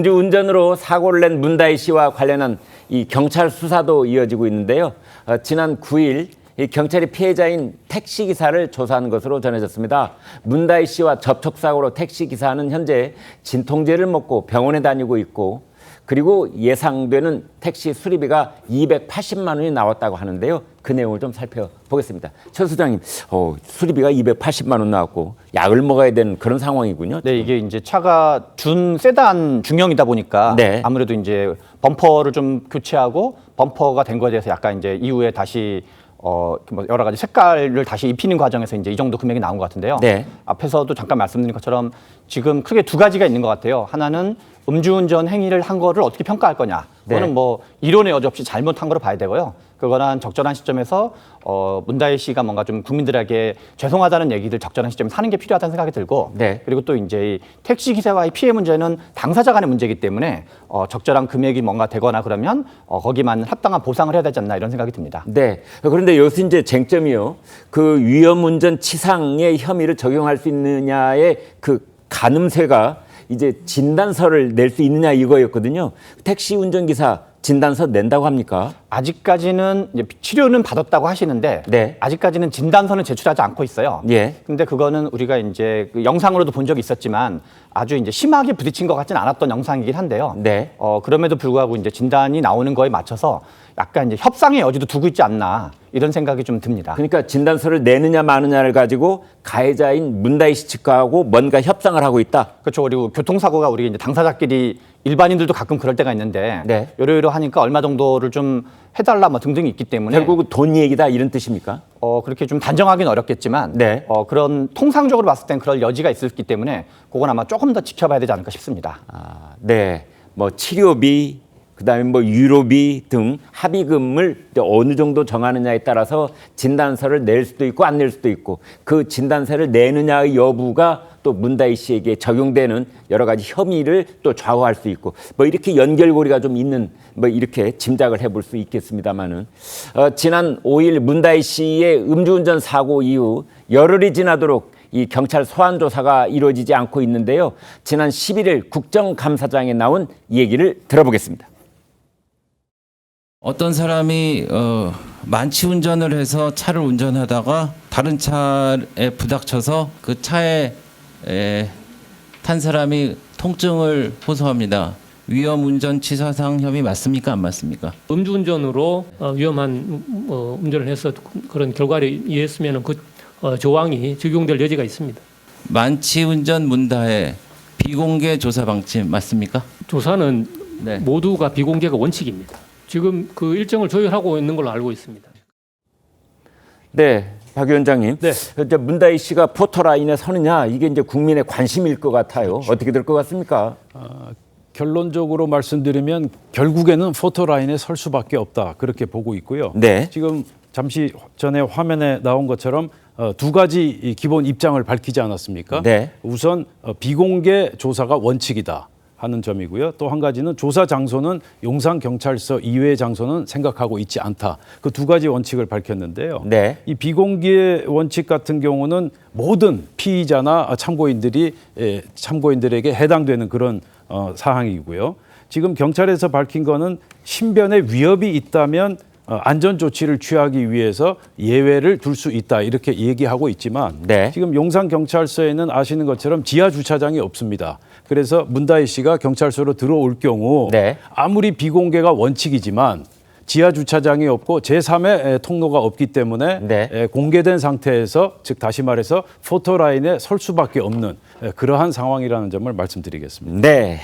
음주운전으로 사고를 낸 문다희 씨와 관련한 이 경찰 수사도 이어지고 있는데요. 지난 9일 이 경찰이 피해자인 택시기사를 조사한 것으로 전해졌습니다. 문다희 씨와 접촉사고로 택시기사는 현재 진통제를 먹고 병원에 다니고 있고, 그리고 예상되는 택시 수리비가 280만 원이 나왔다고 하는데요. 그 내용을 좀 살펴보겠습니다. 최 소장님, 수리비가 280만 원 나왔고 약을 먹어야 되는 그런 상황이군요. 네, 이게 이제 차가 세단 중형이다 보니까 네. 아무래도 이제 범퍼를 좀 교체하고 범퍼가 된 거에 대해서 약간 이제 이후에 다시 뭐 여러 가지 색깔을 다시 입히는 과정에서 이제 이 정도 금액이 나온 것 같은데요. 네. 앞에서도 잠깐 말씀드린 것처럼 지금 크게 두 가지가 있는 것 같아요. 하나는 음주운전 행위를 한 거를 어떻게 평가할 거냐. 그거는 네. 뭐 이론의 여지 없이 잘못한 거로 봐야 되고요. 그거는 적절한 시점에서 문다희 씨가 뭔가 좀 국민들에게 죄송하다는 얘기를 적절한 시점에 하는 게 필요하다는 생각이 들고, 네. 그리고 또 이제 이 택시 기사와의 피해 문제는 당사자 간의 문제이기 때문에 적절한 금액이 뭔가 되거나 그러면 거기만 합당한 보상을 해야 되지 않나 이런 생각이 듭니다. 네. 그런데 여기서 이제 쟁점이요. 그 위험운전 치상의 혐의를 적용할 수 있느냐의 그 가늠쇠가 이제 진단서를 낼 수 있느냐 이거였거든요. 택시 운전기사 진단서 낸다고 합니까? 아직까지는 이제 치료는 받았다고 하시는데, 네. 아직까지는 진단서는 제출하지 않고 있어요. 예. 근데 그거는 우리가 이제 그 영상으로도 본 적이 있었지만 아주 이제 심하게 부딪힌 것 같지는 않았던 영상이긴 한데요. 네. 그럼에도 불구하고 이제 진단이 나오는 거에 맞춰서 약간 이제 협상의 여지도 두고 있지 않나 이런 생각이 좀 듭니다. 그러니까 진단서를 내느냐 마느냐를 가지고 가해자인 문다희 씨 측하고 뭔가 협상을 하고 있다. 그렇죠. 그리고 교통사고가 우리 이제 당사자끼리 일반인들도 가끔 그럴 때가 있는데, 네. 요러요러 하니까 얼마 정도를 좀 해달라 뭐 등등이 있기 때문에 결국 돈 얘기다 이런 뜻입니까? 그렇게 좀 단정하기는 어렵겠지만, 네. 그런 통상적으로 봤을 땐 그럴 여지가 있었기 때문에 그건 아마 조금 더 지켜봐야 되지 않을까 싶습니다. 네. 뭐 치료비, 그다음에 뭐 유로비 등 합의금을 어느 정도 정하느냐에 따라서 진단서를 낼 수도 있고 안 낼 수도 있고, 그 진단서를 내느냐의 여부가 또 문다희 씨에게 적용되는 여러 가지 혐의를 또 좌우할 수 있고, 뭐 이렇게 연결고리가 좀 있는, 뭐 이렇게 짐작을 해볼 수 있겠습니다만은, 지난 5일 문다희 씨의 음주운전 사고 이후 열흘이 지나도록 이 경찰 소환 조사가 이루어지지 않고 있는데요. 지난 11일 국정감사장에 나온 얘기를 들어보겠습니다. 어떤 사람이 만취 운전을 해서 차를 운전하다가 다른 차에 부닥쳐서 그 차에 탄 사람이 통증을 호소합니다. 위험 운전 치사상 혐의 맞습니까? 안 맞습니까? 음주운전으로 위험한 운전을 해서 그런 결과를 이해했으면 그 조항이 적용될 여지가 있습니다. 만취 운전 문다해 비공개 조사 방침 맞습니까? 조사는 네. 모두가 비공개가 원칙입니다. 지금 그 일정을 조율하고 있는 걸로 알고 있습니다. 네, 박 위원장님. 네. 이제 문다희 씨가 포토라인에 서느냐, 이게 이제 국민의 관심일 것 같아요. 그렇죠. 어떻게 될 것 같습니까? 결론적으로 말씀드리면 결국에는 포토라인에 설 수밖에 없다, 그렇게 보고 있고요. 네. 지금 잠시 전에 화면에 나온 것처럼 두 가지 기본 입장을 밝히지 않았습니까? 네. 우선 비공개 조사가 원칙이다 하는 점이고요. 또 한 가지는 조사 장소는 용산경찰서 이외의 장소는 생각하고 있지 않다. 그 두 가지 원칙을 밝혔는데요. 네. 이 비공개 원칙 같은 경우는 모든 피의자나 참고인들에게 해당되는 그런 사항이고요. 지금 경찰에서 밝힌 거는 신변에 위협이 있다면 안전 조치를 취하기 위해서 예외를 둘 수 있다, 이렇게 얘기하고 있지만, 네. 지금 용산경찰서에는 아시는 것처럼 지하 주차장이 없습니다. 그래서 문다희 씨가 경찰서로 들어올 경우 네. 아무리 비공개가 원칙이지만 지하 주차장이 없고 제3의 통로가 없기 때문에 네. 공개된 상태에서, 즉 다시 말해서 포토라인에 설 수밖에 없는 그러한 상황이라는 점을 말씀드리겠습니다. 네.